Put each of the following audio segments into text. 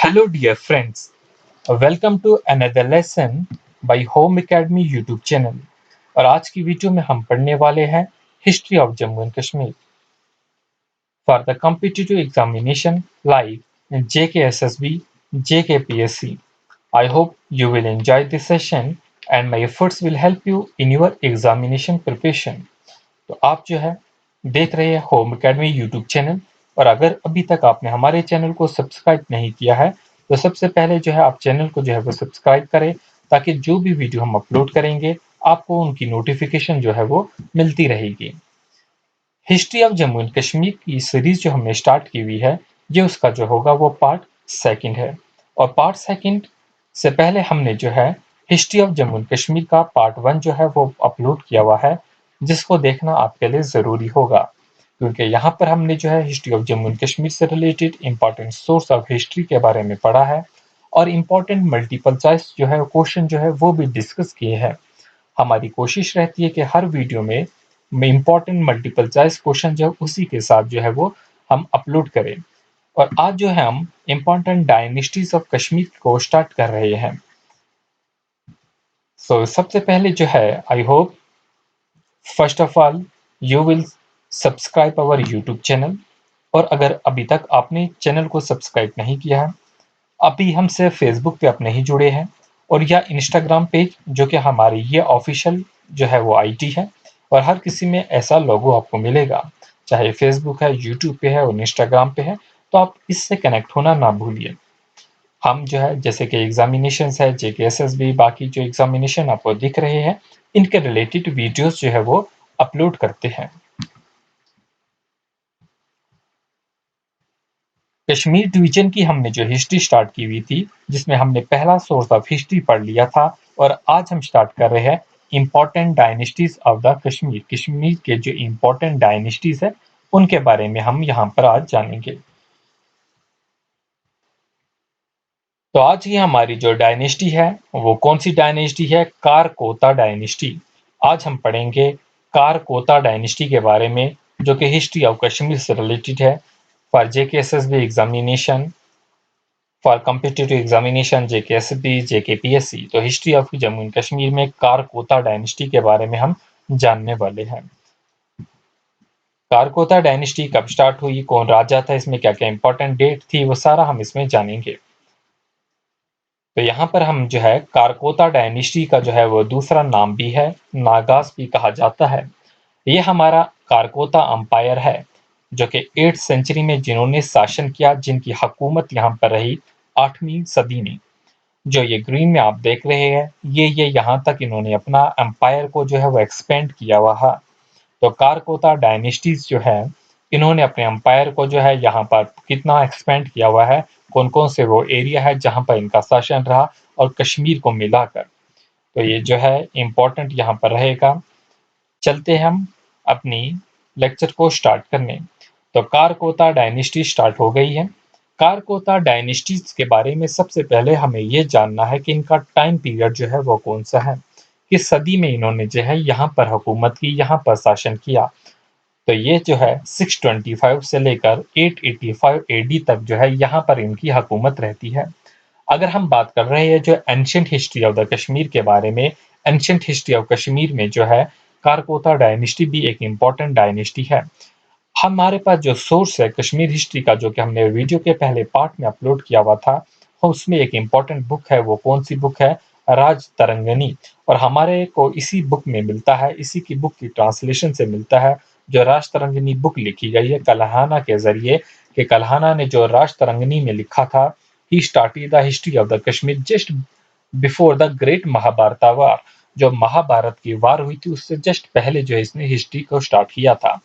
Hello dear friends, welcome to another lesson by Home Academy YouTube channel। और आज की video में हम पढ़ने वाले हैं history of Jammu and Kashmir for the competitive examination like JKSSB, JKPSC। I hope you will enjoy this session and my efforts will help you in your examination preparation। तो आप जो है देख रहे हैं होम एकेडमी यूट्यूब चैनल, और अगर अभी तक आपने हमारे चैनल को सब्सक्राइब नहीं किया है तो सबसे पहले जो है आप चैनल को जो है वो सब्सक्राइब करें, ताकि जो भी वीडियो हम अपलोड करेंगे आपको उनकी नोटिफिकेशन जो है वो मिलती रहेगी। History of Jammu and Kashmir की सीरीज जो हमने स्टार्ट की हुई है, ये उसका जो होगा वो पार्ट सेकंड है। और पार्ट सेकंड से पहले हमने जो है history of Jammu and Kashmir का पार्ट 1 जो है वो अपलोड किया हुआ है, जिसको देखना आपके लिए ज़रूरी होगा, क्योंकि यहाँ पर हमने जो है history of Jammu and Kashmir से related important source of history के बारे में पढ़ा है, और इम्पॉर्टेंट मल्टीपल चॉइस जो है क्वेश्चन जो है वो भी डिस्कस किए हैं। हमारी कोशिश रहती है कि हर वीडियो में इम्पॉर्टेंट मल्टीपल चॉइस क्वेश्चन जो है उसी के साथ जो है वो हम अपलोड करें। और आज जो है हम इम्पॉर्टेंट डायनेस्टीज ऑफ कश्मीर को स्टार्ट कर रहे हैं। सबसे पहले जो है I hope first of all you will subscribe our YouTube channel. और अगर अभी तक आपने चैनल को सब्सक्राइब नहीं किया है, अभी हम सिर्फ फेसबुक पे अपने ही जुड़े हैं, और या इंस्टाग्राम पेज जो कि हमारी ये ऑफिशियल जो है वो आईडी है, और हर किसी में ऐसा लोगो आपको मिलेगा, चाहे फेसबुक है, यूट्यूब पे है और इंस्टाग्राम पे है, तो आप इससे कनेक्ट होना ना भूलिए। हम जो है जैसे कि एग्जामिनेशन है, JKSSB, बाकी जो एग्जामिनेशन आपको दिख रहे हैं, इनके रिलेटेड वीडियोस जो है वो अपलोड करते हैं। कश्मीर डिवीजन की हमने जो हिस्ट्री स्टार्ट की हुई थी, जिसमें हमने पहला सोर्स ऑफ हिस्ट्री पढ़ लिया था, और आज हम स्टार्ट कर रहे हैं important dynasties of the Kashmir. Kashmir के जो इंपॉर्टेंट डायनेस्टीज है उनके बारे में हम यहाँ पर आज जानेंगे। तो आज की हमारी जो डायनेस्टी है वो कौन सी डायनेस्टी है? कारकोता डायनेस्टी। आज हम पढ़ेंगे कारकोता डायनेस्टी के बारे में, जो कि हिस्ट्री ऑफ कश्मीर से रिलेटेड है for JKSSB examination, for competitive examination JKSSB, JKPSC। तो history of Jammu and Kashmir में कारकोता डायनेस्टी के बारे में हम जानने वाले हैं। कारकोता डायनेस्टी कब स्टार्ट हुई, कौन राजा था, इसमें क्या क्या इंपॉर्टेंट डेट थी, वो सारा हम इसमें जानेंगे। तो यहाँ पर हम जो है कारकोता डायनेस्टी का जो है वो दूसरा नाम भी है, नागास भी कहा जाता है। ये हमारा कारकोता अंपायर है, जो कि 8th सेंचुरी में जिन्होंने शासन किया, जिनकी हुकूमत यहाँ पर रही 8वीं सदी में। जो ये ग्रीन में आप देख रहे हैं, ये यहाँ तक इन्होंने अपना एम्पायर को जो है वो एक्सपेंड किया हुआ है। तो कारकोता डायनेस्टीज जो है, इन्होंने अपने एम्पायर को जो है यहाँ पर कितना एक्सपेंड किया हुआ है, कौन कौन से वो एरिया है जहाँ पर इनका शासन रहा, और कश्मीर को मिलाकर। तो ये जो है इम्पोर्टेंट यहाँ पर रहेगा। चलते हैं हम अपनी लेक्चर को स्टार्ट करने। तो कारकोता डायनेस्टी स्टार्ट हो गई है। कारकोता डायनेस्टीज के बारे में सबसे पहले हमें ये जानना है कि इनका टाइम पीरियड जो है वो कौन सा है, किस सदी में इन्होंने जो है यहाँ पर हुकूमत की, यहाँ पर शासन किया। तो ये जो है 625 से लेकर 885 AD तक जो है यहाँ पर इनकी हुकूमत रहती है। अगर हम बात कर रहे हैं जो ancient history of the Kashmir के बारे में, एंशियंट हिस्ट्री ऑफ कश्मीर में जो है कारकोता डायनेस्टी भी एक इम्पॉर्टेंट डायनेस्टी है। हमारे पास जो सोर्स है कश्मीर हिस्ट्री का, जो कि हमने वीडियो के पहले पार्ट में अपलोड किया हुआ था, उसमें एक इम्पॉर्टेंट बुक है। वो कौन सी बुक है? राज तरंगनी। और हमारे को इसी बुक में मिलता है, इसी की बुक की ट्रांसलेशन से मिलता है, जो राज तरंगनी बुक लिखी गई है कल्हाना के जरिए। कि कल्हाना ने जो राज तरंगनी में लिखा था, he started the history of the Kashmir just before the great Mahabharat war. जो महाभारत की वार हुई थी उससे जस्ट पहले जो है इसने हिस्ट्री को स्टार्ट किया था।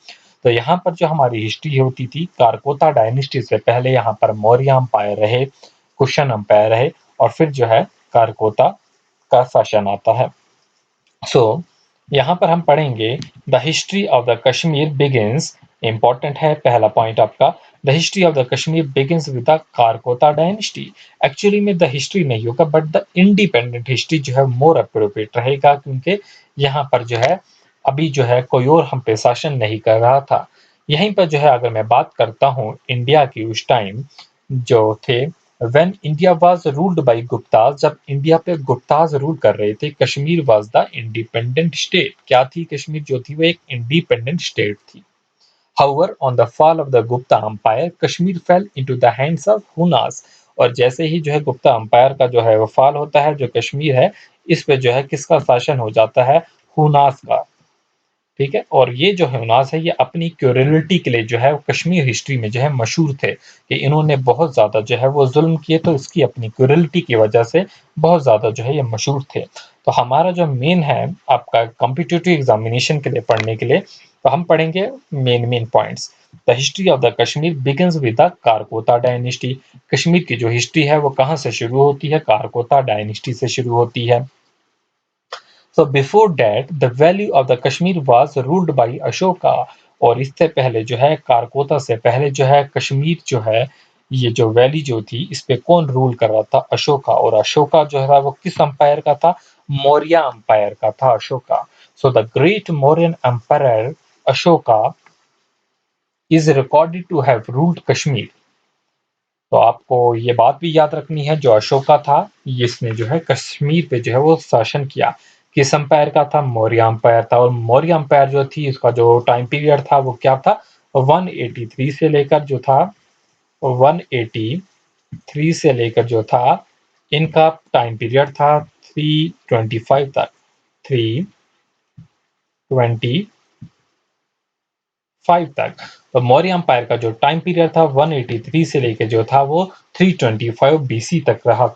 तो यहाँ पर जो हमारी हिस्ट्री होती थी, कारकोता डायनेस्टी से पहले यहाँ पर मौर्य अंपायर रहे, कुशन अंपायर रहे, और फिर जो है कारकोता का शासन आता है। यहाँ पर हम पढ़ेंगे the history of the Kashmir begins. Important है पहला पॉइंट आपका, the history of the Kashmir begins with the Karkota dynasty. Actually में द हिस्ट्री नहीं होगा, बट द इंडिपेंडेंट हिस्ट्री जो है मोर अप्रोप्रिएट रहेगा, क्योंकि यहाँ पर जो है अभी जो है कोई और हम पे शासन नहीं कर रहा था। यहीं पर जो है अगर मैं बात करता हूँ इंडिया की, उस टाइम जो थे when India was ruled by Gupta's, जब इंडिया पे गुप्ताज रूल कर रहे थे, Kashmir was the independent state. क्या थी कश्मीर जो थी वो एक इंडिपेंडेंट स्टेट थी। However, on the fall of the Gupta Empire, Kashmir fell into the hands of Hunas। और जैसे ही जो है गुप्ता अंपायर का जो है वो फॉल होता है, जो कश्मीर है इस पे जो है किसका शासन हो जाता है, हुनास का। ठीक है, और ये जो हुनास है ये अपनी क्यूरलिटी के लिए जो है कश्मीर हिस्ट्री में जो है मशहूर थे कि इन्होंने बहुत ज़्यादा जो है वो जुल्म किए, तो इसकी अपनी क्यूरलिटी की वजह से बहुत ज़्यादा जो है ये मशहूर थे। तो हमारा जो मेन है आपका कॉम्पिटिटिव एग्जामिनेशन के लिए पढ़ने के लिए, तो हम पढ़ेंगे main main points. The history of the Kashmir begins with the Karkota dynasty. Kashmir की जो हिस्ट्री है वो कहाँ से शुरू होती है, कारकोता डायनेस्टी से शुरू होती है। So before that, the valley of the Kashmir was ruled by Ashoka। और इससे पहले जो है कारकोता से पहले जो है कश्मीर जो है ये जो वैली जो थी इस पे कौन रूल कर रहा था, अशोका। और अशोका जो है वो किस अंपायर का था, मौर्य अंपायर का था Ashoka. So the great Mauryan empire Ashoka is recorded to have ruled Kashmir. तो आपको ये बात भी याद रखनी है, जो अशोका था इसने जो है कश्मीर पे जो है वो शासन किया। किस अंपायर का था, मौर्य अंपायर था। और मौर्य अंपायर जो थी इसका जो टाइम पीरियड था वो क्या था, 183 से लेकर जो था 183 से लेकर जो था इनका टाइम पीरियड था 325 तक, 325 तक। तो मौर्य अंपायर का जो टाइम पीरियड था 183 से लेकर जो था वो 325 बीसी तक रहा।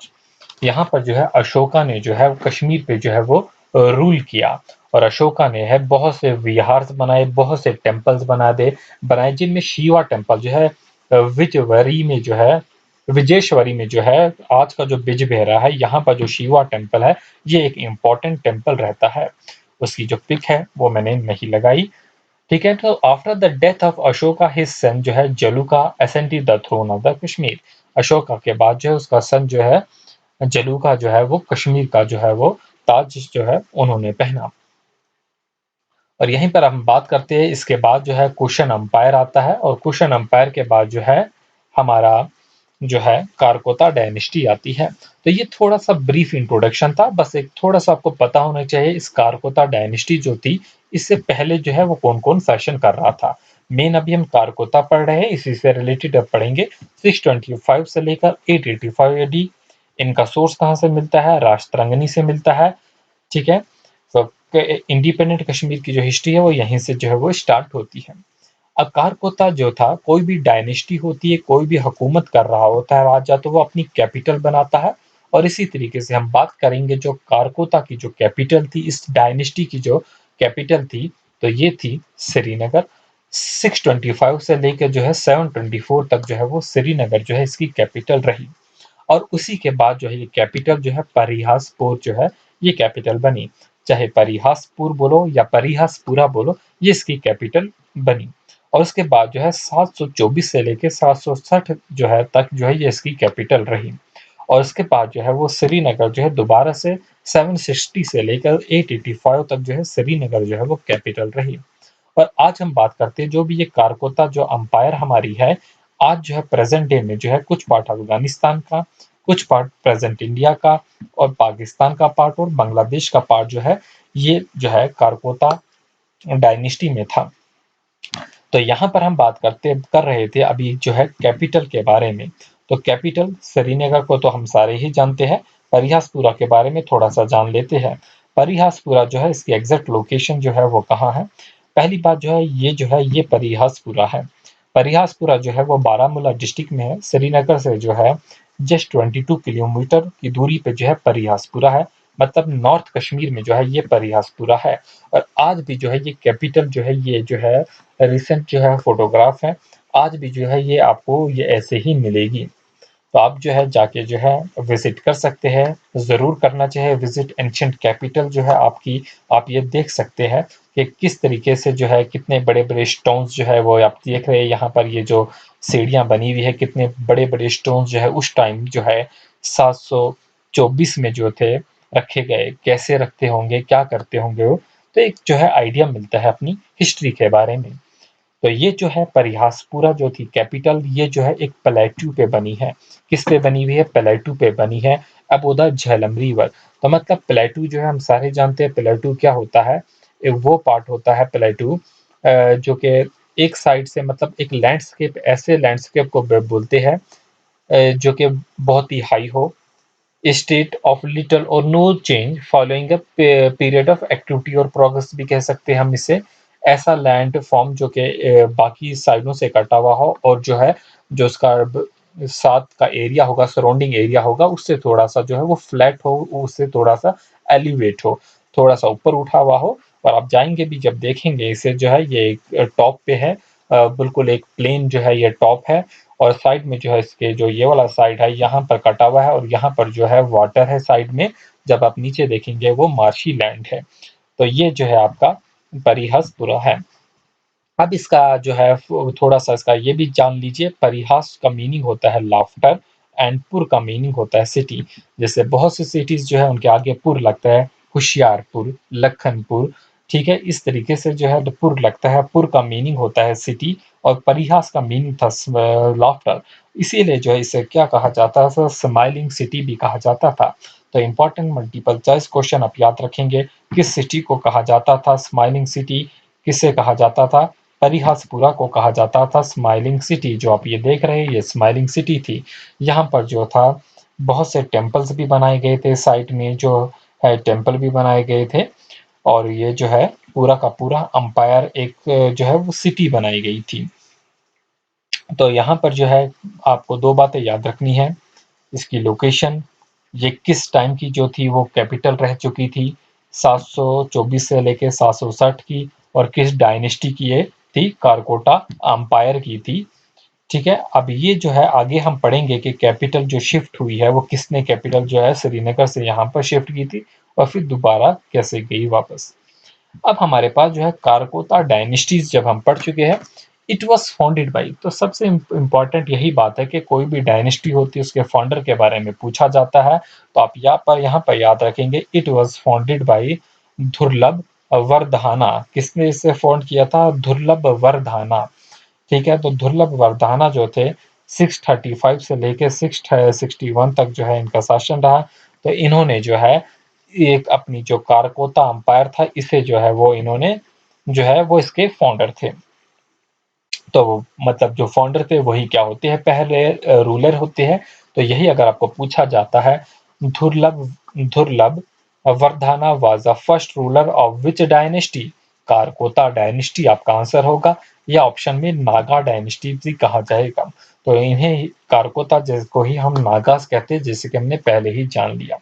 यहाँ पर जो है अशोका ने जो है कश्मीर पे जो है वो रूल किया। और अशोका ने है बहुत से विहार बनाए, बहुत से टेम्पल्स बनाए जिनमें शिवा टेम्पल जो है विजयवरी में जो है विजेश्वरी में जो है आज का जो बिजबेहरा है यहाँ पर जो शिवा टेम्पल है ये एक इम्पोर्टेंट टेम्पल रहता है। उसकी जो पिक है वो मैंने नहीं लगाई। ठीक है, तो after the death of Ashoka his son जो है Jaluka ascended the throne of the Kashmir. Ashoka के बाद जो है उसका सन जो है जलूका जो है वो कश्मीर का जो है वो ताज जो है उन्होंने पहना। और यहीं पर हम बात करते हैं, इसके बाद जो है कुशन अंपायर आता है। और कुशन अंपायर के बाद जो है हमारा जो है कारकोता डायनेस्टी आती है। तो ये थोड़ा सा ब्रीफ इंट्रोडक्शन था, बस एक थोड़ा सा आपको पता होना चाहिए इस कारकोता डायनेस्टी जो थी इससे पहले जो है वो कौन कौन शासन कर रहा था। मेन अभी हम कारकोता पढ़ रहे हैं, इसी से रिलेटेड अब पढ़ेंगे 625 से लेकर 885 एडी। इनका सोर्स कहाँ से मिलता है, राष्ट्रंगनी से मिलता है। ठीक है, तो इंडिपेंडेंट कश्मीर की जो हिस्ट्री है वो यहीं से जो है वो स्टार्ट होती है। अब कारकोता जो था, कोई भी डायनेस्टी होती है, कोई भी हुकूमत कर रहा होता है राजा, तो वो अपनी कैपिटल बनाता है। और इसी तरीके से हम बात करेंगे जो कारकोता की जो कैपिटल थी, इस डायनेस्टी की जो कैपिटल थी, तो ये थी श्रीनगर। 625 से लेकर जो है 724 तक जो है वो श्रीनगर जो है इसकी कैपिटल रही। और उसी के बाद जो है ये कैपिटल जो है परिहासपुर जो है ये कैपिटल बनी। चाहे परिहासपुर बोलो या परिहासपुरा बोलो, ये इसकी कैपिटल बनी। और उसके बाद जो है 724 से लेके 760 जो है तक जो है ये इसकी कैपिटल रही। और उसके बाद जो है वो श्रीनगर जो है दोबारा से 760 से लेकर 885 तक जो है श्रीनगर जो है वो कैपिटल रही। और आज हम बात करते हैं जो भी ये कारकोता जो अंपायर हमारी है, आज जो है प्रेजेंट डे में जो है कुछ पार्ट अफगानिस्तान का, कुछ पार्ट प्रेजेंट इंडिया का, और पाकिस्तान का पार्ट और बांग्लादेश का पार्ट जो है ये जो है कारकोता डायनेस्टी में था। तो यहाँ पर हम बात कर रहे थे अभी जो है कैपिटल के बारे में। तो कैपिटल श्रीनगर को तो हम सारे ही जानते हैं, परिहासपुरा के बारे में थोड़ा सा जान लेते हैं। परिहासपुरा जो है इसकी एग्जैक्ट लोकेशन जो है वो कहाँ है। पहली बात जो है ये परिहासपुरा है। परिहासपुरा जो है वो बारामूला डिस्ट्रिक्ट में है। श्रीनगर से जो है जस्ट 22 किलोमीटर की दूरी पे जो है परिहासपुरा है। मतलब नॉर्थ कश्मीर में जो है ये परिहासपुरा है। और आज भी जो है ये कैपिटल जो है ये जो है रिसेंट जो है फोटोग्राफ है, आज भी जो है ये आपको ये ऐसे ही मिलेगी। तो आप जो है जाके जो है विजिट कर सकते हैं, ज़रूर करना चाहिए विजिट। एंशिएंट कैपिटल जो है आपकी, आप ये देख सकते हैं कि किस तरीके से जो है कितने बड़े बड़े स्टोन्स जो है वो आप देख रहे हैं यहाँ पर। ये जो सीढ़ियाँ बनी हुई है, कितने बड़े बड़े स्टोन्स जो है उस टाइम जो है 724 में जो थे रखे गए, कैसे रखते होंगे, क्या करते होंगे वो। तो एक जो है आइडिया मिलता है अपनी हिस्ट्री के बारे में। तो ये जो है परिहासपुरा जो थी कैपिटल, ये जो है एक प्लेटू पे बनी है। किस पे बनी हुई है? प्लेटू पे बनी है अबो द झेलम रिवर। तो मतलब प्लेटू जो है हम सारे जानते हैं प्लेटू क्या होता है। वो पार्ट होता है प्लेटू जो कि एक साइड से मतलब एक लैंडस्केप, ऐसे लैंडस्केप को बोलते हैं जो कि बहुत ही हाई हो, स्टेट ऑफ लिटल और no change following a period of activity और प्रोग्रेस भी कह सकते हैं हम इसे। ऐसा लैंड फॉर्म जो कि बाकी साइडों से कटा हुआ हो और जो है जो उसका साथ का एरिया होगा, सराउंडिंग एरिया होगा, उससे थोड़ा सा जो है वो फ्लैट हो, उससे थोड़ा सा एलिवेट हो, थोड़ा सा ऊपर उठा हुआ हो। और आप जाएंगे भी जब देखेंगे इसे जो है ये एक टॉप पे है, बिल्कुल एक प्लेन जो है ये टॉप है। और साइड में जो है इसके जो ये वाला साइड है यहाँ पर कटा हुआ है और यहाँ पर जो है वाटर है साइड में। जब आप नीचे देखेंगे वो मार्शी लैंड है। तो ये जो है आपका परिहासपुरा है। अब इसका जो है थोड़ा सा इसका ये भी जान लीजिए, परिहास का मीनिंग होता है लाफ्टर एंड पुर का मीनिंग होता है सिटी। जैसे बहुत सी सिटीज जो है उनके आगे पुर लगता है, होशियारपुर, लखनपुर, ठीक है, इस तरीके से जो है तो पुर लगता है। पुर का मीनिंग होता है सिटी और परिहास का मीनिंग था लाफ्टर। इसीलिए जो है इसे क्या कहा जाता था? स्माइलिंग सिटी भी कहा जाता था। तो इंपॉर्टेंट मल्टीपल चॉइस क्वेश्चन आप याद रखेंगे, किस सिटी को कहा जाता था स्माइलिंग सिटी, किसे कहा जाता था? परिहासपुरा को कहा जाता था स्माइलिंग सिटी। जो आप ये देख रहे हैं ये स्माइलिंग सिटी थी। यहाँ पर जो था बहुत से टेम्पल्स भी बनाए गए थे, साइड में जो है टेम्पल भी बनाए गए थे। और ये जो है पूरा का पूरा अंपायर एक जो है वो सिटी बनाई गई थी। तो यहाँ पर जो है आपको दो बातें याद रखनी है, इसकी लोकेशन, ये किस टाइम की जो थी वो कैपिटल रह चुकी थी, 724 से लेके 760 की, और किस डायनेस्टी की ये थी, कारकोटा अंपायर की थी। ठीक है, अब ये जो है आगे हम पढ़ेंगे कि कैपिटल जो शिफ्ट हुई है वो किसने कैपिटल जो है श्रीनगर से यहाँ पर शिफ्ट की थी और फिर दोबारा कैसे गई वापस। अब हमारे पास जो है कारकोता डायनेस्टीज जब हम पढ़ चुके हैं, इट वॉज फाउंडेड बाई, तो सबसे इम्पॉर्टेंट यही बात है कि कोई भी डायनेस्टी होती है उसके फाउंडर के बारे में पूछा जाता है। तो आप यहाँ पर याद रखेंगे इट वॉज फाउंडेड बाई दुर्लभ वर्धना। किसने इसे फाउंड किया था? दुर्लभ वर्धना। ठीक है, तो दुर्लभ वर्धना जो थे 635 से लेके 661 तक जो है इनका शासन रहा। तो इन्होंने जो है एक अपनी जो कारकोता अंपायर था इसे जो है वो इन्होंने जो है वो इसके फाउंडर थे। तो मतलब जो फाउंडर थे वही क्या होते हैं? पहले रूलर होते हैं। तो यही अगर आपको पूछा जाता है, Durlabh Durlabh Vardhana was the first ruler of which dynasty? Karkota dynasty आपका आंसर होगा, या ऑप्शन में नागा डायनेस्टी भी कहा जाएगा। तो इन्हें कारकोता जिसको ही हम नागास कहते हैं, जैसे कि हमने पहले ही जान लिया।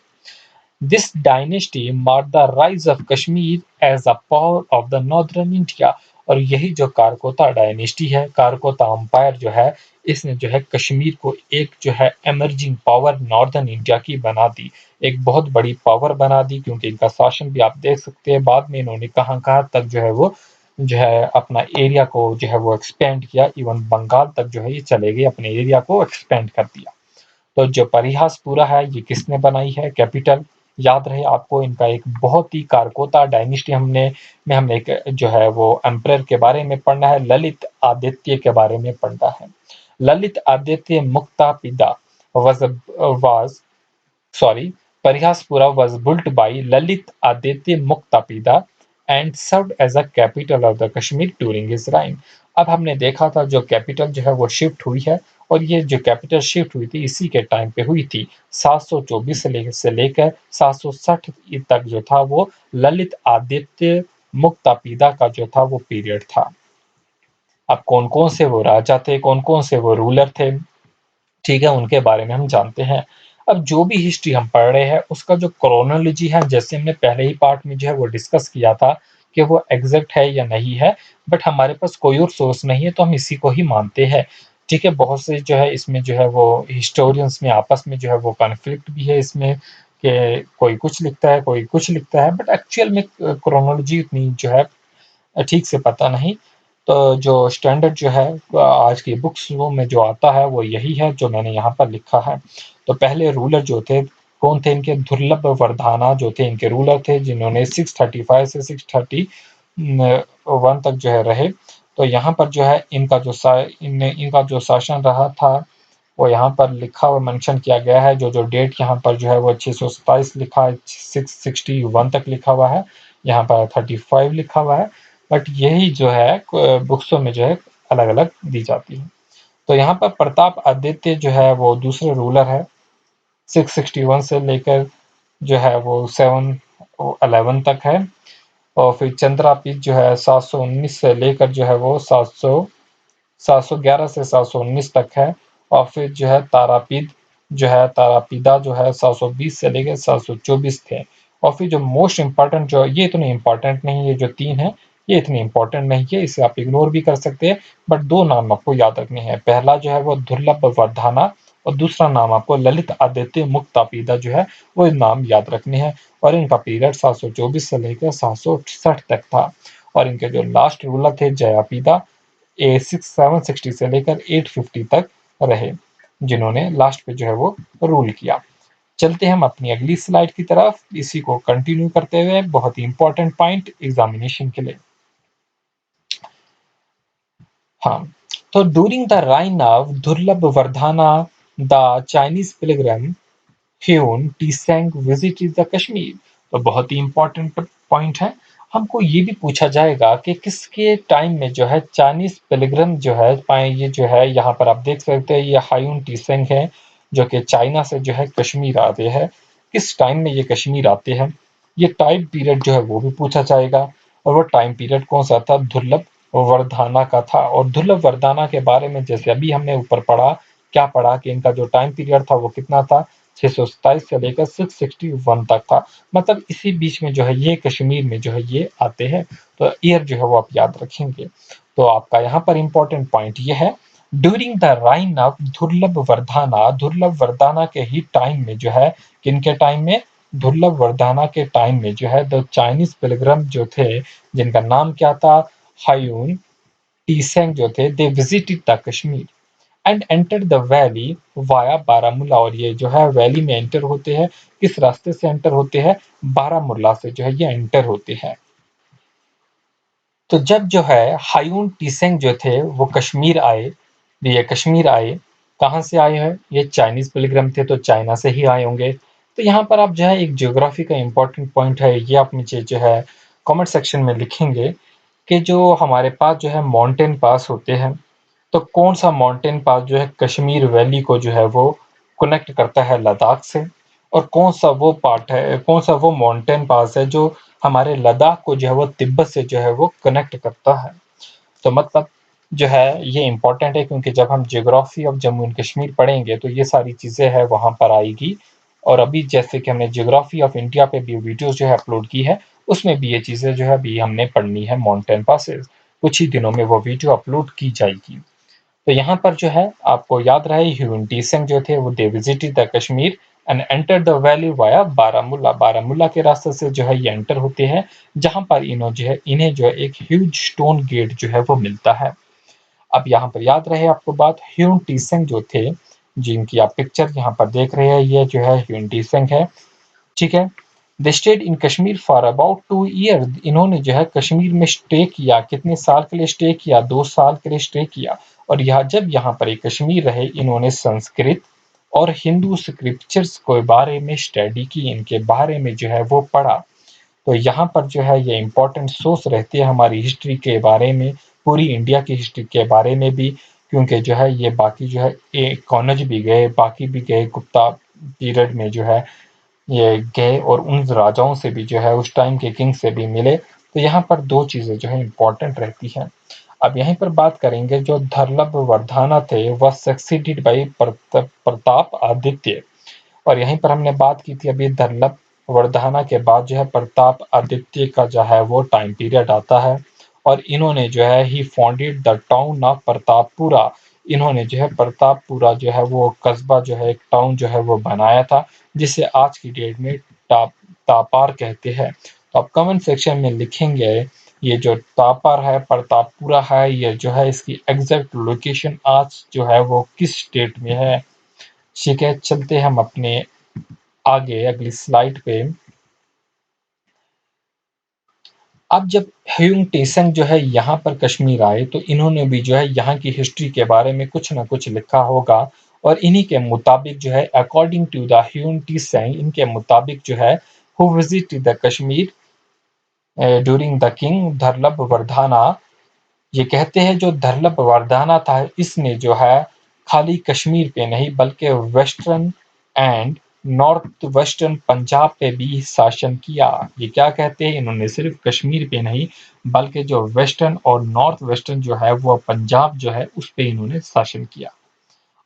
This dynasty marked the rise of Kashmir as a power of the northern India। और यही जो कारकोता डायनेस्टी है, कारकोता अंपायर जो है, इसने जो है कश्मीर को एक जो है एमर्जिंग पावर नॉर्दर्न इंडिया की बना दी, एक बहुत बड़ी पावर बना दी। क्योंकि इनका शासन भी आप देख सकते हैं बाद में इन्होंने कहाँ कहाँ तक जो है वो जो है अपना एरिया को जो है वो एक्सपेंड किया, इवन बंगाल तक जो है ये चले गए, अपने एरिया को एक्सपेंड कर दिया। तो जो परिहासपुरा है ये किसने बनाई है कैपिटल? याद रहे आपको इनका एक बहुत ही कारकोता डायनेस्टी हमने एक जो है वो एम्परर के बारे में पढ़ना है, ललित आदित्य के बारे में पढ़ना है। ललित आदित्य मुक्ता पिता was sorry, Parihasapura was built by Lalit Aditya Muktapida and served as a capital of the Kashmir during his reign। अब हमने देखा था जो कैपिटल जो है वो शिफ्ट हुई है, और ये जो कैपिटल शिफ्ट हुई थी इसी के टाइम पे हुई थी। 724 से लेकर 760 तक जो था वो ललित आदित्य मुक्तापिदा का जो था वो पीरियड था। अब कौन कौन से वो राजा थे, कौन कौन से वो रूलर थे, ठीक है, उनके बारे में हम जानते हैं। अब जो भी हिस्ट्री हम पढ़ रहे हैं उसका जो क्रोनोलॉजी है, जैसे हमने पहले ही पार्ट में जो है वो डिस्कस किया था कि वो एग्जैक्ट है या नहीं है, बट हमारे पास कोई और सोर्स नहीं है तो हम इसी को ही मानते हैं। ठीक है, बहुत से जो है इसमें जो है वो हिस्टोरियंस में आपस में जो है वो कॉन्फ्लिक्ट भी है इसमें, कि कोई कुछ लिखता है कोई कुछ लिखता है, बट एक्चुअल में क्रोनोलॉजी उतनी जो है ठीक से पता नहीं। तो जो स्टैंडर्ड जो है आज की बुक्स में जो आता है वो यही है जो मैंने यहाँ पर लिखा है। तो पहले रूलर जो थे कौन थे इनके? दुर्लभ वर्धना जो थे इनके रूलर थे, जिन्होंने 635 से 631 तक जो है रहे। तो यहाँ पर जो है इनका जो शासन रहा था वो यहाँ पर लिखा हुआ मेंशन किया गया है। जो डेट यहाँ पर जो है वो 627 लिखा है, 661 तक लिखा हुआ है, यहाँ पर 35 लिखा हुआ है, बट यही जो है बुक्सों में जो है अलग अलग दी जाती है। तो यहाँ पर प्रताप आदित्य जो है वो दूसरे रूलर है, 661 से लेकर जो है वो 711 तक है। और फिर चंद्रापीठ जो है 719 से लेकर जो है वो 711 से 719 तक है। और फिर जो है तारापीठ जो है तारापीदा जो है 720 से लेकर 724 थे। और फिर जो मोस्ट इम्पॉर्टेंट जो ये इतने इम्पॉर्टेंट नहीं है, जो 3 है ये इतनी इम्पॉर्टेंट नहीं है, इसे आप इग्नोर भी कर सकते हैं, बट 2 नाम आपको याद रखने हैं। पहला जो है वो दुर्लभ वर्धाना और दूसरा नाम आपको ललित आदित्य मुक्तापीदा जो है वो नाम याद रखने हैं। और इनका पीरियड 724 से लेकर 760 तक था। और इनके जो लास्ट रूलर थे जयापीदा 760 से लेकर 850 तक रहे, जिन्होंने लास्ट पे जो है वो रूल किया। चलते हम अपनी अगली स्लाइड की तरफ, इसी को कंटिन्यू करते हुए बहुत ही इंपॉर्टेंट पॉइंट एग्जामिनेशन के लिए। हाँ, तो during the reign of Durlabh Vardhana the Chinese pilgrim Hiuen Tsang visited the Kashmir. तो बहुत ही इंपॉर्टेंट पॉइंट है। हमको ये भी पूछा जाएगा कि किसके टाइम में जो है चाइनीज पिलग्रिम जो है पाए, ये जो है यहाँ पर आप देख सकते हैं, ये हायून टीसेंग है जो कि चाइना से जो है कश्मीर आते हैं। किस टाइम में ये कश्मीर आते हैं, ये टाइम पीरियड जो है वो भी पूछा जाएगा। और वो टाइम पीरियड कौन सा था, दुर्लभ वर्धाना का था। और दुर्लभ वर्धाना के बारे में जैसे अभी हमने ऊपर पढ़ा, क्या पढ़ा कि इनका जो टाइम पीरियड था वो कितना था, 627 से लेकर 661 तक था। मतलब इसी बीच में जो है ये कश्मीर में जो है ये आते हैं। तो ईयर जो है वो आप याद रखेंगे। तो आपका यहाँ पर इंपॉर्टेंट पॉइंट ये है, during the reign of Durlabh वर्धाना के ही टाइम में जो है, किनके टाइम में, दुर्लभ वर्धाना के टाइम में जो है द चाइनीज पिलग्रम जो थे, जिनका नाम क्या था, हायून टीसेंग जो थे, they visited the Kashmir and enter the valley via Baramulla. और ये जो है वैली में एंटर होते हैं, किस रास्ते से एंटर होते हैं, बारामूला से जो है ये एंटर होते हैं। तो जब जो है हायून टीसेंग जो थे वो कश्मीर आए, ये कश्मीर आए, कहाँ से आए हैं, ये चाइनीज पिलग्रिम थे तो चाइना से ही आए होंगे। तो यहाँ पर आप जो है एक ज्योग्राफी का इंपॉर्टेंट पॉइंट है, ये आप नीचे जो है कमेंट सेक्शन में लिखेंगे कि जो हमारे पास जो है माउंटेन पास होते हैं, तो कौन सा माउंटेन पास जो है कश्मीर वैली को जो है वो कनेक्ट करता है लद्दाख से, और कौन सा वो पार्ट है, कौन सा वो माउंटेन पास है जो हमारे लद्दाख को जो है वो तिब्बत से जो है वो कनेक्ट करता है। तो मतलब जो है ये इंपॉर्टेंट है, क्योंकि जब हम geography of Jammu and Kashmir पढ़ेंगे तो ये सारी चीज़ें हैं वहाँ पर आएगी। और अभी जैसे कि हमने ज्योग्राफी ऑफ इंडिया पे भी वीडियोस जो है अपलोड की है, उसमें भी ये चीज़ें जो है अभी हमने पढ़नी है, माउंटेन पासेस। कुछ ही दिनों में वो वीडियो अपलोड की जाएगी। तो यहाँ पर जो है आपको याद रहे, ह्यून जो थे वो they visited the Kashmir and enter the valley via Baramulla. Baramulla के रास्ते से जो है ये एंटर होते हैं, जहाँ पर इन्हें जो है एक ह्यूज स्टोन गेट जो है वो मिलता है। अब यहाँ पर याद रहे आपको बात, ह्यून टीसेंग जो थे, जिनकी आप पिक्चर यहाँ पर देख रहे हैं, ये जो है ह्यून टीसेंग है, ठीक है। They stayed in Kashmir for about 2 year. इन्होंने जो है कश्मीर में स्टे किया, कितने साल के लिए स्टे किया, 2 साल के लिए स्टे किया। और जब यहाँ पर एक कश्मीर रहे, इन्होंने संस्कृत और हिंदू स्क्रिप्चर्स के बारे में स्टडी की, इनके बारे में जो है वो पढ़ा। तो यहाँ पर जो है ये इंपॉर्टेंट सोर्स रहती है हमारी हिस्ट्री के बारे में, पूरी इंडिया की हिस्ट्री के बारे में भी, क्योंकि जो है ये बाकी जो है कौनज भी गए, बाकी भी गए, गुप्ता पीरियड में जो है ये गए और उन राजाओं से भी जो है, उस टाइम के किंग से भी मिले। तो यहाँ पर 2 चीज़ें जो है इम्पोर्टेंट रहती हैं। अब यहीं पर बात करेंगे, जो धर्लभ वर्धाना थे वह सक्सीडेड बाई प्रताप आदित्य। और यहीं पर हमने बात की थी अभी, धर्लभ वर्धाना के बाद जो है प्रताप आदित्य का जो है वो टाइम पीरियड आता है। और इन्होंने जो है he founded the town of Pratappura. इन्होंने जो है प्रतापपुरा जो है वो कस्बा जो है, एक टाउन जो है वो बनाया था, जिसे आज की डेट में तापार कहते हैं। तो आप कमेंट सेक्शन में लिखेंगे ये जो तापार है, प्रतापपुरा है, ये जो है इसकी एग्जैक्ट लोकेशन आज जो है वो किस स्टेट में है। ठीक है, चलते हम अपने आगे अगली स्लाइड पे। अब जब ह्यूंग टेसंग जो है यहाँ पर कश्मीर आए तो इन्होंने भी जो है यहाँ की हिस्ट्री के बारे में कुछ ना कुछ लिखा होगा, और इन्हीं के मुताबिक जो है according to the Hiuen Tsang, इनके मुताबिक जो है who visited the Kashmir during the king Durlabh Vardhana, ये कहते हैं जो धरलब वर्धाना था इसने जो है खाली कश्मीर पे नहीं बल्कि western and north western Punjab पे भी शासन किया। ये क्या कहते हैं, इन्होंने सिर्फ कश्मीर पे नहीं बल्कि जो वेस्टर्न और नॉर्थ वेस्टर्न जो है वो पंजाब जो है उस पे इन्होंने शासन किया।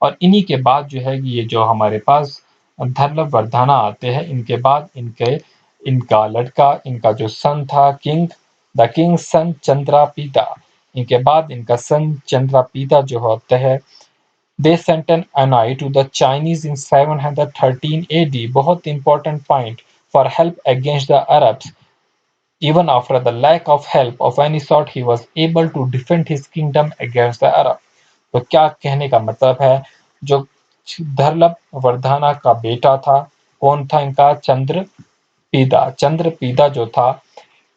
और इन्हीं के बाद जो है ये जो हमारे पास धर्लभ वर्धाना आते हैं, इनके बाद इनका लड़का, इनका जो सन था king, the king son Chandrapida, इनके बाद इनका सन चंद्रापीता जो होता है, they sent an envoy to the Chinese in 713 AD, बहुत important point, for help against the Arabs. Even after the lack of help of any sort, he was able to defend his kingdom against the Arab। तो क्या कहने का मतलब है, जो धरलभ वर्धाना का बेटा था, कौन था इनका, चंद्रपीदा, चंद्रपीदा जो था,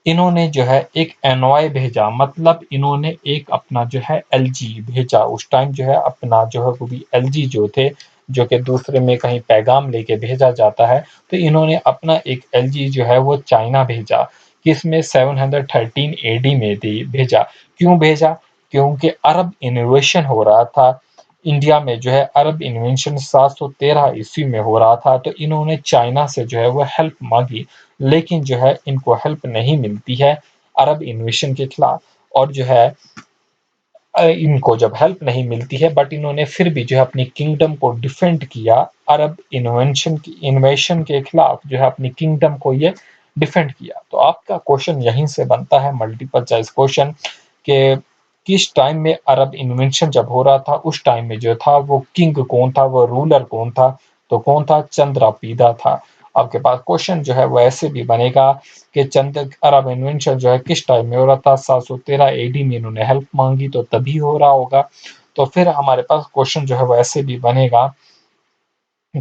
इन्होंने जो है एक एनवाय भेजा, मतलब इन्होंने एक अपना जो है एलजी भेजा। उस टाइम जो है अपना जो है वो भी एलजी जो थे, जो कि दूसरे में कहीं पैगाम लेके भेजा जाता है, तो इन्होंने अपना एक एलजी जो है वो चाइना भेजा, किसमें 713 AD में भेजा। क्यों भेजा, क्योंकि अरब इनोवेशन हो रहा था इंडिया में, जो है अरब इन्वेंशन 713 ईस्वी में हो रहा था, तो इन्होंने चाइना से जो है वो हेल्प मांगी, लेकिन जो है इनको हेल्प नहीं मिलती है अरब इन्वेशन के खिलाफ। और जो है इनको जब हेल्प नहीं मिलती है, बट इन्होंने फिर भी जो है अपनी किंगडम को डिफेंड किया अरब इन्वेशन के खिलाफ, जो है अपनी किंगडम को ये डिफेंड किया। तो आपका क्वेश्चन यहीं से बनता है, मल्टीपल चॉइस क्वेश्चन, के किस टाइम में अरब इन्वेंशन जब हो रहा था उस टाइम में जो था वो किंग कौन था, वो रूलर कौन था, तो कौन था, चंद्रापीदा था। आपके पास क्वेश्चन जो है वो ऐसे भी बनेगा कि चंद्र अरब इन्वेंशन जो है किस टाइम में हो रहा था, 713 AD में इन्होंने हेल्प मांगी तो तभी हो रहा होगा। तो फिर हमारे पास क्वेश्चन जो है वो ऐसे भी बनेगा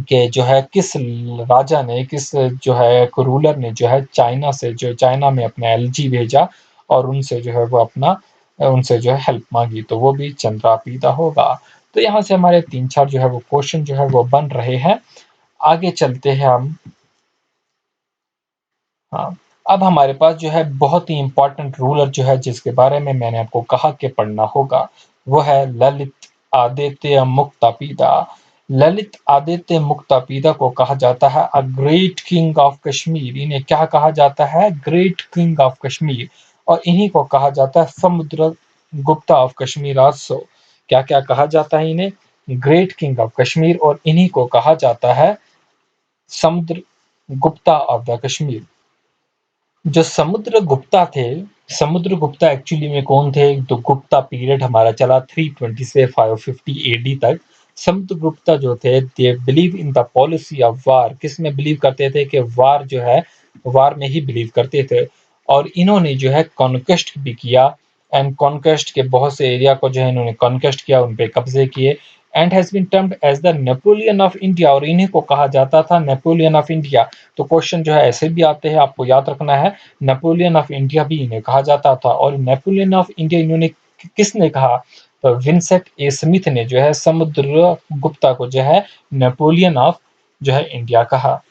कि जो है किस राजा ने, किस जो है रूलर ने जो है चाइना से, जो चाइना में अपना एलजी भेजा और उनसे जो है वो अपना उनसे जो है हेल्प मांगी, तो वो भी चंद्रापीदा होगा। तो यहाँ से हमारे 3-4 जो है वो क्वेश्चन जो है वो बन रहे हैं। आगे चलते हैं हम। हाँ, अब हमारे पास जो है बहुत ही इंपॉर्टेंट रूलर जो है जिसके बारे में मैंने आपको कहा कि पढ़ना होगा, वो है ललित आदित्य मुक्तापीदा। ललित आदित्य मुक्तापीदा को कहा जाता है a great king of Kashmir. इन्हें क्या कहा जाता है, ग्रेट किंग ऑफ कश्मीर। और इन्हीं को कहा जाता है समुद्र गुप्ता ऑफ कश्मीर आल्सो। क्या क्या कहा जाता है इन्हें, ग्रेट किंग ऑफ कश्मीर, और इन्हीं को कहा जाता है समुद्र गुप्ता ऑफ द कश्मीर। जो समुद्रगुप्ता थे, समुद्रगुप्ता एक्चुअली में कौन थे, तो गुप्ता पीरियड हमारा चला 320 से 550 AD तक। समुद्रगुप्ता जो थे they believe in the policy of war, किस में बिलीव करते थे, कि वार जो है वार में ही बिलीव करते थे। और इन्होंने जो है कॉन्क्वेस्ट भी किया, एंड कॉन्क्वेस्ट के बहुत से एरिया को जो है इन्होंने कॉन्क्वेस्ट किया, उन पे कब्जे किए, and has been termed as the Napoleon of India, और इन्हीं को कहा जाता था नेपोलियन ऑफ इंडिया। तो क्वेश्चन जो है ऐसे भी आते हैं, आपको याद रखना है, नेपोलियन ऑफ इंडिया भी इन्हें कहा जाता था। और नेपोलियन ऑफ इंडिया इन्होंने किसने कहा, तो विंसेंट ए स्मिथ ने जो है समुद्रगुप्ता को जो है नेपोलियन ऑफ जो है इंडिया कहा।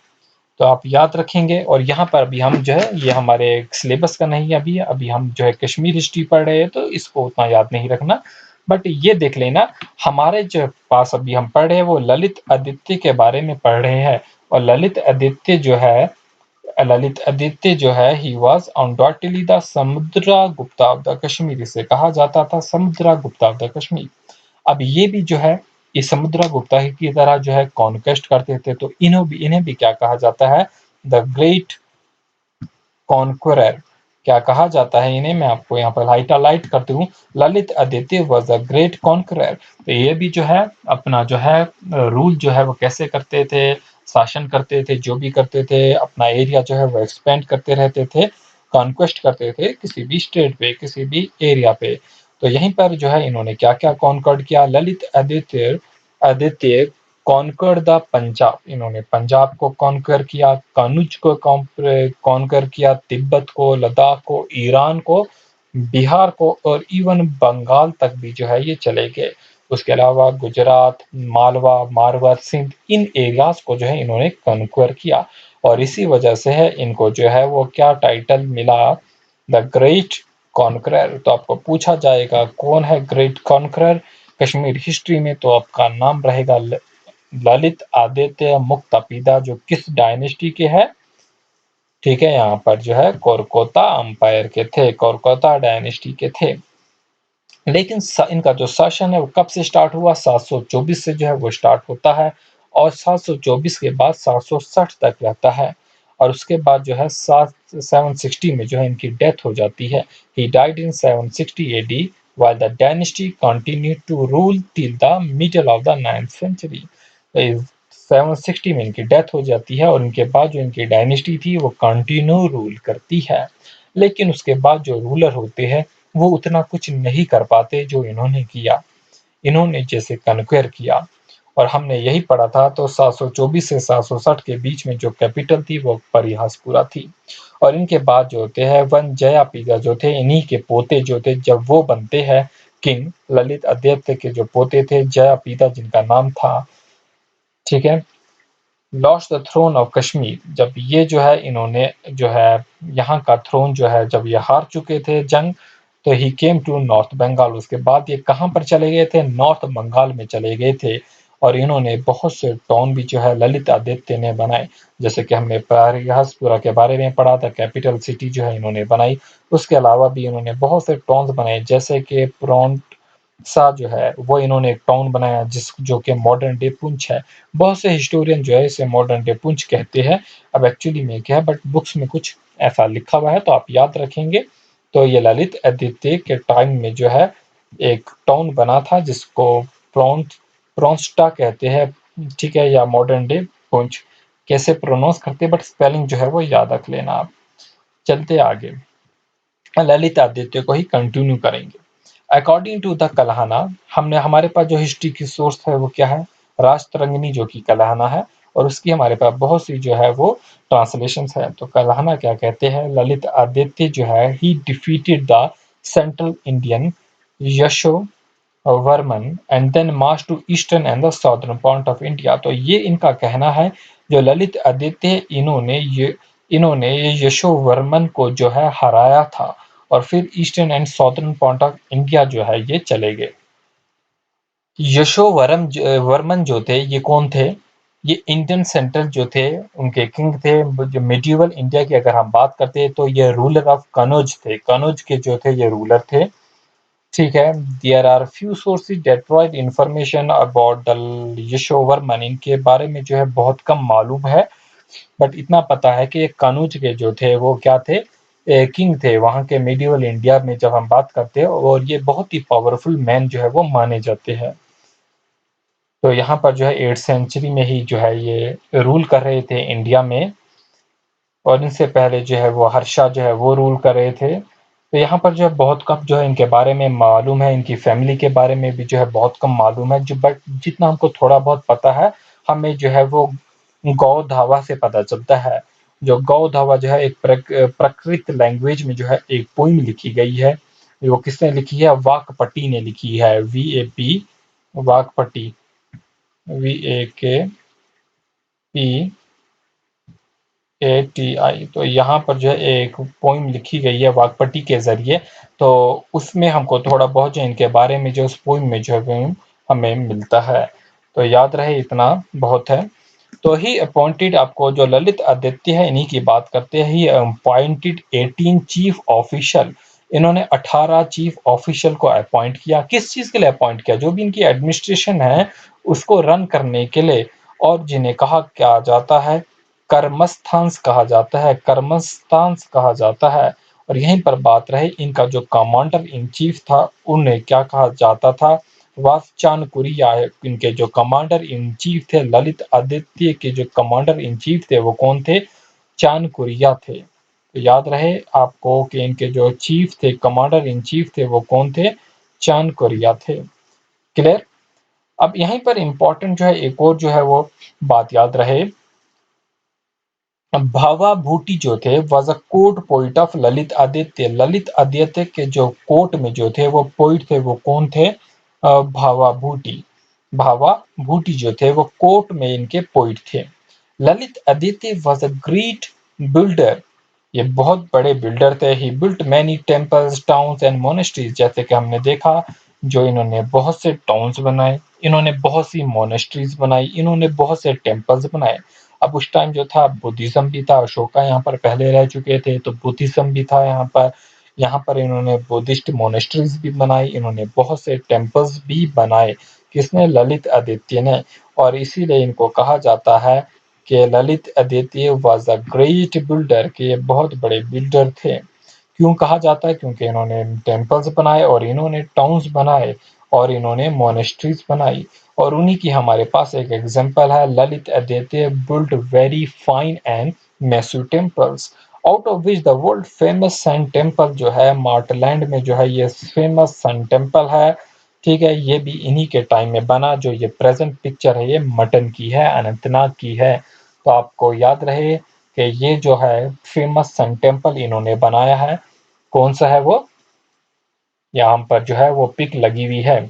तो आप याद रखेंगे। और यहाँ पर अभी हम जो है ये हमारे सिलेबस का नहीं है, अभी हम जो है कश्मीर हिस्ट्री पढ़ रहे हैं, तो इसको उतना याद नहीं रखना, बट ये देख लेना हमारे जो पास अभी हम पढ़ रहे हैं वो ललित आदित्य के बारे में पढ़ रहे हैं। और ललित आदित्य जो है he was undoubtedly the Samudragupta of the Kashmir, इसे कहा जाता था समुद्रगुप्ता ऑफ द कश्मीर। अब ये भी जो है ये समुद्रगुप्ता की तरह जो है कॉन्क्वेस्ट करते थे, तो इन्हें भी क्या कहा जाता है, द ग्रेट कॉन्क्वरर। क्या कहा जाता है इन्हें, मैं आपको यहाँ पर हाईलाइट करती हूँ, Lalit Aditya was a great conqueror. तो ये भी जो है अपना जो है रूल जो है वो कैसे करते थे, शासन करते थे, जो भी करते थे अपना एरिया जो है वो एक्सपेंड करते रहते थे, कॉन्क्वेस्ट करते थे किसी भी स्टेट पे, किसी भी एरिया पे। तो यहीं पर जो है इन्होंने क्या क्या कॉन्कर्ड किया, ललित आदित्य आदित्य कॉन्कर द पंजाब, इन्होंने पंजाब को कॉन्कर किया, कनौज को कॉन्कर किया, तिब्बत को, लद्दाख को, ईरान को, बिहार को और इवन बंगाल तक भी जो है ये चले गए। उसके अलावा गुजरात, मालवा, मारवाड़, सिंध, इन एरियाज को जो है इन्होंने कॉन्कर किया और इसी वजह से है इनको जो है वो क्या टाइटल मिला, द ग्रेट कॉन्करर। तो आपको पूछा जाएगा कौन है ग्रेट कॉन्करर कश्मीर हिस्ट्री में, तो आपका नाम रहेगा ललित आदित्य मुक्तापिदा, जो किस डायनेस्टी के है, ठीक है, यहाँ पर जो है कोरकोता अंपायर के थे, कोरकोता डायनेस्टी के थे। लेकिन इनका जो शासन है वो कब से स्टार्ट हुआ, 724 से जो है वो स्टार्ट होता है और 724 के बाद 760 तक रहता है और उसके बाद जो है 760 में जो है इनकी डेथ हो जाती है। He died in 760 AD while the dynasty continued to rule till the middle of the 9th century। 760 में इनकी डेथ हो जाती है और इनके बाद जो इनकी डायनेस्टी थी वो कंटिन्यू रूल करती है। लेकिन उसके बाद जो रूलर होते हैं वो उतना कुछ नहीं कर पाते जो इन्होंने किया। इन्होंने जैसे कन्क्वेयर किया और हमने यही पढ़ा था, तो 724 से 760 के बीच में जो कैपिटल थी वो परिहासपुरा थी और इनके बाद जो होते हैं वन जयापिदा जो थे, इन्हीं के पोते जो थे जब वो बनते हैं किंग, ललित आदित्य के जो पोते थे जयापिदा जिनका नाम था, ठीक है, lost the throne of Kashmir. जब ये जो है इन्होंने जो है यहाँ का थ्रोन जो है जब ये हार चुके थे जंग, तो ही केम टू नॉर्थ बंगाल। उसके बाद ये कहाँ पर चले गए थे, नॉर्थ बंगाल में चले गए थे और इन्होंने बहुत से टाउन भी जो है ललित आदित्य ने बनाए, जैसे कि हमने परिहासपुरा के बारे में पढ़ा था, कैपिटल सिटी जो है इन्होंने बनाई। उसके अलावा भी इन्होंने बहुत से टाउन्स बनाए, जैसे कि प्रोंट सा जो है वो इन्होंने एक टाउन बनाया जिस जो कि मॉडर्न डे पुंछ है। बहुत से हिस्टोरियन जो है इसे मॉडर्न डे पुंछ कहते हैं, अब एक्चुअली में क्या है बट बुक्स में कुछ ऐसा लिखा हुआ है तो आप याद रखेंगे। तो ये ललित आदित्य के टाइम में जो है एक टाउन बना था जिसको प्रोंस्टा कहते हैं, ठीक है, या मॉडर्न डे पुंछ कैसे प्रोनाउंस करते हैं बट स्पेलिंग जो है वो याद रख लेना आप। चलते आगे, ललित आदित्य को ही कंटिन्यू करेंगे। अकॉर्डिंग टू द कलहना, हमने हमारे पास जो हिस्ट्री की सोर्स है वो क्या है, राजतरंगिणी जो कि कलहना है और उसकी हमारे पास बहुत सी जो है वो ट्रांसलेशंस है। तो कलहना क्या कहते हैं, ललित आदित्य जो है he defeated the central Indian Yashovarman and then march to eastern and the southern part of India. तो ये इनका कहना है जो ललित आदित्य इन्होंने ये यशोवर्मन को जो है हराया था और फिर eastern and southern part of India जो है ये चले गए। वर्मन जो थे ये कौन थे, ये इंडियन सेंट्रल जो थे उनके किंग थे। जो मिडिवल इंडिया की अगर हम बात करते हैं तो ये रूलर ऑफ कनौज थे, कनौज के जो थे ये रूलर थे, ठीक है। There are few sources that provide information about the Yashovarman, इनके बारे में जो है बहुत कम मालूम है बट इतना पता है कि कनौज के जो थे वो क्या थे, किंग थे वहाँ के मिडिवल इंडिया में जब हम बात करते हैं और ये बहुत ही पावरफुल मैन जो है वो माने जाते हैं। तो यहाँ पर जो है 8th सेंचुरी में ही जो है ये रूल कर रहे थे इंडिया में और इनसे पहले जो है वो हर्षा जो है वो रूल कर रहे थे। तो यहाँ पर जो है बहुत कम जो है इनके बारे में मालूम है, इनकी फैमिली के बारे में भी जो है बहुत कम मालूम है, जो बट जितना हमको थोड़ा बहुत पता है हमें जो है वो गौ धावा से पता चलता है। जो गौ धावा जो है एक प्रकृत लैंग्वेज में जो है एक पोइम लिखी गई है, वो किसने लिखी है, वाकपट्टी ने लिखी है, VAP, वाकपट्टी, VAKPATI। तो यहाँ पर जो है एक पोइम लिखी गई है वाकपट्टी के जरिए, तो उसमें हमको थोड़ा बहुत जो इनके बारे में जो उस पोइम में जो है हमें मिलता है, तो याद रहे इतना बहुत है। तो ही अपॉइंटेड, आपको जो ललित आदित्य है इन्हीं की बात करते हैं, ही अपॉइंटेड 18 चीफ ऑफिशियल, इन्होंने 18 चीफ ऑफिशियल को अपॉइंट किया। किस चीज के लिए अपॉइंट किया, जो भी इनकी एडमिनिस्ट्रेशन है उसको रन करने के लिए, और जिन्हें कहा क्या जाता है, कर्मस्थांस कहा जाता है, कर्मस्थांस कहा जाता है। और यहीं पर बात रहे इनका जो कमांडर इन चीफ था उन्हें क्या कहा जाता था, वासचानकुरिया। इनके जो कमांडर इन चीफ थे, ललित आदित्य के जो कमांडर इन चीफ थे वो कौन थे, चानकुरिया थे। तो याद रहे आपको कि इनके जो चीफ थे, कमांडर इन चीफ थे वो कौन थे, चानकुरिया थे। क्लियर। अब यहीं पर इम्पोर्टेंट जो है एक और जो है वो बात याद रहे, भावा भूटी जो थे was a court poet of Lalit Aditya. Lalit Aditya के जो कोर्ट में जो थे वो पोइट थे, वो कौन थे? भावा भूटी। भावा भूटी जो थे वो कोर्ट में इनके पोइट थे। Lalit Aditya was a great builder, ये बहुत बड़े बिल्डर थे। He built many temples, towns and monasteries, जैसे कि हमने देखा जो इन्होंने बहुत से टाउन्स बनाए, इन्होंने बहुत सी मोनेस्ट्रीज बनाई, इन्होंने बहुत से टेम्पल्स बनाए। अब उस टाइम जो था बुद्धिज्म भी था, अशोका यहाँ पर पहले रह चुके थे तो बुद्धिज्म भी था यहाँ पर। यहाँ पर इन्होंने बुद्धिस्ट मोनेस्ट्रीज भी बनाई, इन्होंने बहुत से टेम्पल्स भी बनाए। किसने? ललित आदित्य ने। और इसीलिए इनको कहा जाता है कि Lalit Aditya was a great builder, कि ये बहुत बड़े बिल्डर थे। क्यों कहा जाता है? क्योंकि इन्होंने टेम्पल्स बनाए और इन्होंने टाउन्स बनाए और इन्होंने मोनेस्ट्रीज बनाई। और उन्हीं की हमारे पास एक एग्जाम्पल है, Lalitaditya built very fine and massive temples, out of which the world famous sun temple जो है मार्टलैंड में जो है ये फेमस सन टेम्पल है। ठीक है, ये भी इन्हीं के टाइम में बना। जो ये प्रेजेंट पिक्चर है ये मटन की है, अनंतनाग की है। तो आपको याद रहे कि ये जो है फेमस सन टेम्पल इन्होंने बनाया है। कौन सा है वो? यहाँ पर जो है वो पिक लगी हुई है।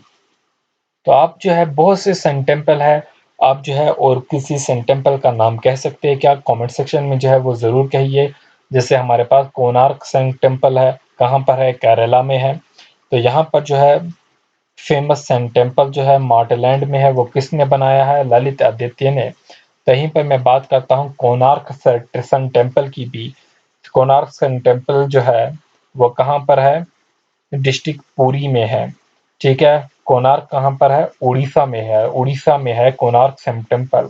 तो आप जो है बहुत से सन टेम्पल है, आप जो है और किसी सन टेम्पल का नाम कह सकते हैं क्या? कमेंट सेक्शन में जो है वो ज़रूर कहिए। जैसे हमारे पास कोणार्क सन टेम्पल है, कहाँ पर है? केरला में है। तो यहाँ पर जो है फेमस सन टेम्पल जो है मार्टलैंड में है, वो किसने बनाया है? ललित आदित्य ने। कहीं पर मैं बात करता हूँ कोणार्क सन टेम्पल की भी। कोणार्क सन टेम्पल जो है वो कहाँ पर है? डिस्ट्रिक्ट पुरी में है। ठीक है, कोणार्क कहाँ पर है? उड़ीसा में है, उड़ीसा में है कोणार्क सन टेम्पल।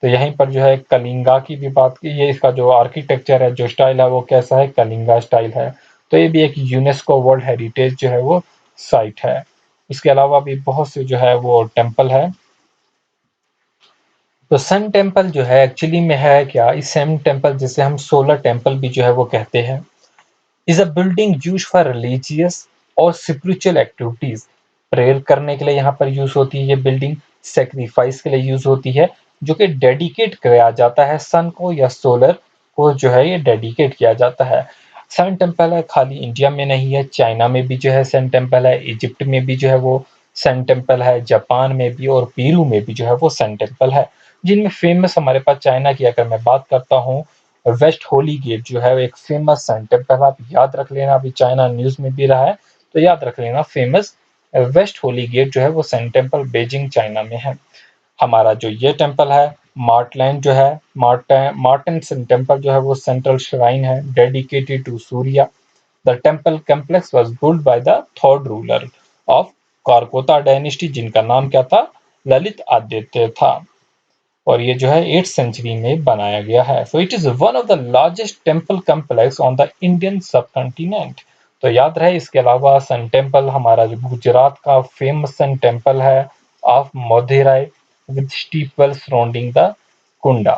तो यहीं पर जो है कलिंगा की भी बात की, ये इसका जो आर्किटेक्चर है, जो स्टाइल है वो कैसा है? कलिंगा स्टाइल है। तो ये भी एक यूनेस्को वर्ल्ड हेरिटेज जो है वो साइट है। इसके अलावा भी बहुत से जो है वो टेम्पल है। तो सन टेम्पल जो है एक्चुअली में है क्या? इस सन टेम्पल जिसे हम सोलर टेम्पल भी जो है वो कहते हैं, is a building use for religious और स्पिरिचुअल एक्टिविटीज। प्रेयर करने के लिए यहाँ पर यूज होती है ये बिल्डिंग, सेक्रीफाइस के लिए यूज होती है, जो कि डेडिकेट किया जाता है सन को या सोलर को जो है ये डेडिकेट किया जाता है। सन टेम्पल है खाली इंडिया में नहीं है, चाइना में भी जो है सन टेम्पल है, इजिप्ट में भी जो है वो सन टेम्पल है, जापान में भी और पेरू में भी जो है वो सन टेम्पल है। जिनमें फेमस हमारे पास चाइना की अगर मैं बात करता हूँ, वेस्ट होली गेट जो है एक फेमस सन टेम्पल, आप याद रख लेना, अभी चाइना न्यूज में भी रहा है तो याद रख लेना, फेमस वेस्ट होली गेट जो है वो सन टेम्पल बेजिंग चाइना में है। हमारा जो ये टेम्पल है मार्टलैंड जो है, मार्टन सन टेम्पल जो है वो सेंट्रल श्राइन है dedicated to Surya. The temple complex was built by the third ruler of Karkota dynasty, जिनका नाम क्या था? ललित आदित्य था। और ये जो है 8th सेंचुरी में बनाया गया है। So it is one of the largest temple complex on the Indian subcontinent. तो याद रहे, इसके अलावा सन टेम्पल हमारा जो गुजरात का फेमस सन टेम्पल है of Modhera with steeple surrounding the kunda.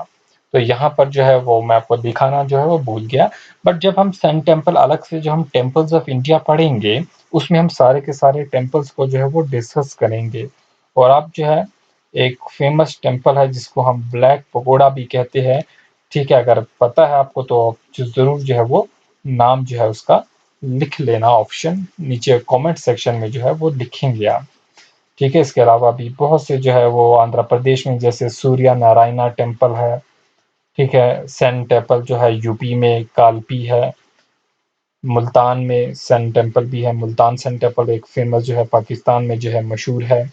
तो यहाँ पर जो है वो मैं आपको दिखाना जो है वो भूल गया। बट जब हम सन टेम्पल अलग से जो हम टेम्पल्स ऑफ इंडिया पढ़ेंगे, उसमें हम सारे के सारे टेम्पल्स को जो है वो डिस्कस करेंगे। और आप जो है एक फेमस टेम्पल है जिसको हम ब्लैक पगोड़ा भी कहते हैं। ठीक है, अगर पता है आपको तो ज़रूर जो है वो नाम जो है उसका लिख लेना, ऑप्शन नीचे कमेंट सेक्शन में जो है वो लिखेंगे आप। ठीक है, इसके अलावा भी बहुत से जो है वो आंध्र प्रदेश में जैसे सूर्य नारायणा टेम्पल है। ठीक है, सन टेम्पल जो है यूपी में कालपी है। मुल्तान में सन टेम्पल भी है, मुल्तान सन टेम्पल एक फेमस जो है पाकिस्तान में जो है मशहूर है।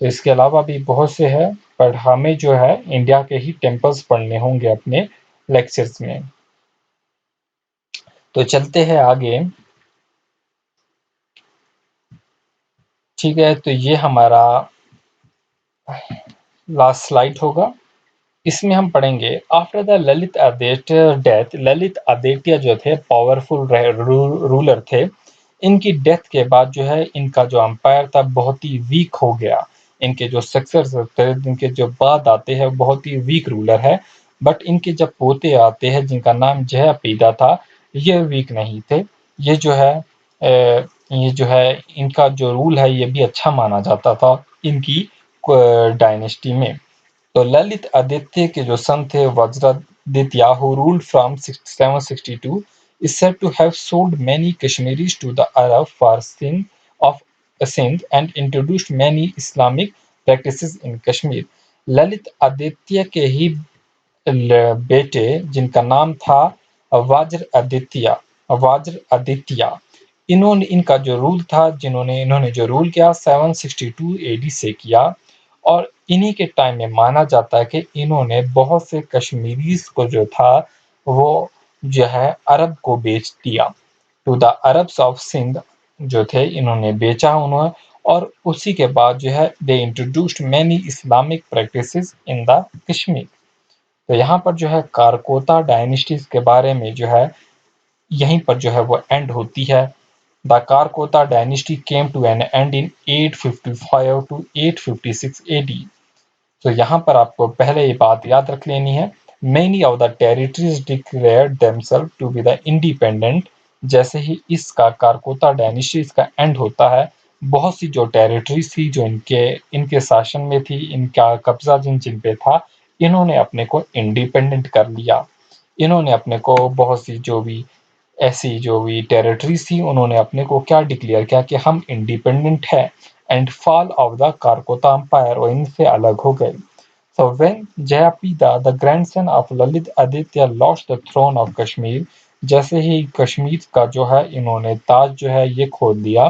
तो इसके अलावा भी बहुत से हैं, पर हमें जो है इंडिया के ही टेम्पल्स पढ़ने होंगे अपने लेक्चर्स में। तो चलते हैं आगे। ठीक है, तो ये हमारा लास्ट स्लाइड होगा। इसमें हम पढ़ेंगे after the Lalit Aditya death. Lalit Aditya जो थे पावरफुल रूलर थे, इनकी डेथ के बाद जो है इनका जो अंपायर था बहुत ही वीक हो गया। इनके जो सक्सेसर थे, इनके जो बाद आते हैं बहुत ही वीक रूलर है। बट इनके जब पोते आते हैं जिनका नाम जय पीदा था, ये वीक नहीं थे। ये जो है ये जो है इनका जो रूल है ये भी अच्छा माना जाता था। इनकी डायनेस्टी में। तो ललित आदित्य के जो सन थे वज्रादित्य, who ruled from 762, is said to have sold many Kashmiris to the Arab for Sindh and introduced many Islamic practices in Kashmir. Lalit Aditya के ही बेटे जिनका नाम था वज्र आदित्य, इनका जो रूल था, इन्होंने जो रूल किया 762 एडी से किया, और इन्हीं के टाइम में माना जाता है कि इन्होंने बहुत से कश्मीरीज को जो था वो जो है अरब को बेच दिया। To the Arabs of Sindh जो थे इन्होंने बेचा उन्होंने, और उसी के बाद जो है they introduced many Islamic practices in the Kashmir. तो यहाँ पर जो है कारकोता डायनेस्टीज के बारे में जो है यहीं पर जो है वो एंड होती है। The Karkota dynasty came to an end in 855 to 856 AD. तो यहाँ पर आपको पहले ये बात याद रख लेनी है, many of the territories declared themselves to be the independent. जैसे ही इसका कारकोता डायनेस्टीज का एंड होता है, बहुत सी जो टेरिटरीज थी जो इनके शासन में थी, इनका कब्जा जिन पे था, इन्होंने अपने को इंडिपेंडेंट कर लिया। इन्होंने अपने को बहुत सी जो भी टेरिटरीज थी उन्होंने अपने को क्या डिक्लेयर किया कि हम इंडिपेंडेंट है, and fall of the Karkota empire, और इनसे अलग हो गए। So when Jayapida, the grandson of Lalit Aditya, lost the throne of Kashmir, जैसे ही कश्मीर का जो है इन्होंने ताज जो है ये खोल दिया,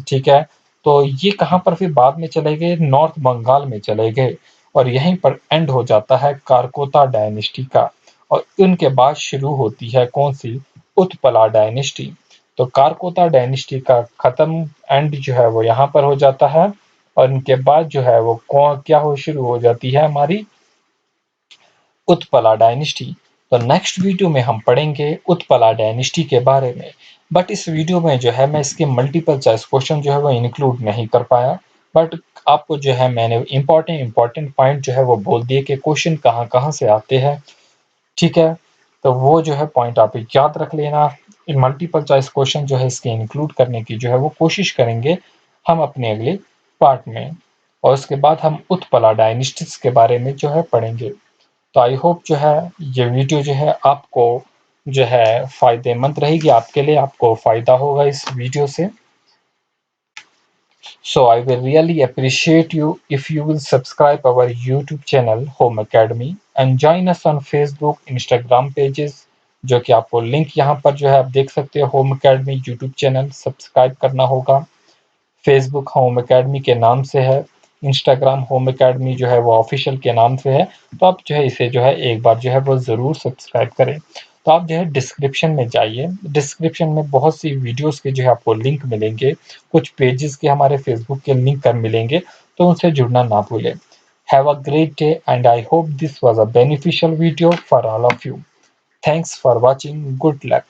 ठीक है, तो ये कहाँ पर फिर बाद में चले गए, नॉर्थ बंगाल में चले गए, और यहीं पर एंड हो जाता है कारकोता डायनेस्टी का, और उनके बाद शुरू होती है कौन सी, उत्पला डायनेस्टी। तो कारकोता डायनेस्टी का खत्म एंड जो है वो यहाँ पर हो जाता है, और इनके बाद जो है वो क्या हो शुरू हो जाती है हमारी उत्पला डायनेस्टी। तो नेक्स्ट वीडियो में हम पढ़ेंगे उत्पला डायनेस्टी के बारे में, बट इस वीडियो में जो है मैं इसके मल्टीपल चॉइस क्वेश्चन जो है वो इंक्लूड नहीं कर पाया, बट आपको जो है मैंने इम्पोर्टेंट पॉइंट जो है वो बोल दिए कि क्वेश्चन कहाँ कहाँ से आते हैं, ठीक है। तो वो जो है पॉइंट आप याद रख लेना। मल्टीपल चॉइस क्वेश्चन जो है इसके इंक्लूड करने की जो है वो कोशिश करेंगे हम अपने अगले पार्ट में, और उसके बाद हम उत्पला डायनेस्टीज के बारे में जो है पढ़ेंगे। तो आई होप जो है ये वीडियो जो है आपको जो है फायदेमंद रहेगी, आपके लिए आपको फायदा होगा इस वीडियो से। So I will really appreciate you if you will subscribe our YouTube channel Home Academy and join us on Facebook, Instagram pages, जो कि आपको लिंक यहाँ पर जो है आप देख सकते हो। Home academy YouTube channel subscribe करना होगा, फेसबुक होम अकेडमी के नाम से है, इंस्टाग्राम होम अकेडमी जो है वो ऑफिशियल के नाम से है। तो आप जो है इसे जो है एक बार जो है वो ज़रूर सब्सक्राइब करें। तो आप जो है डिस्क्रिप्शन में जाइए, डिस्क्रिप्शन में बहुत सी वीडियोस के जो है आपको लिंक मिलेंगे, कुछ पेजेस के हमारे फेसबुक के लिंक कर मिलेंगे, तो उनसे जुड़ना ना भूलें। Have a great day and I hope this was a beneficial video for all of you. Thanks for watching, good luck.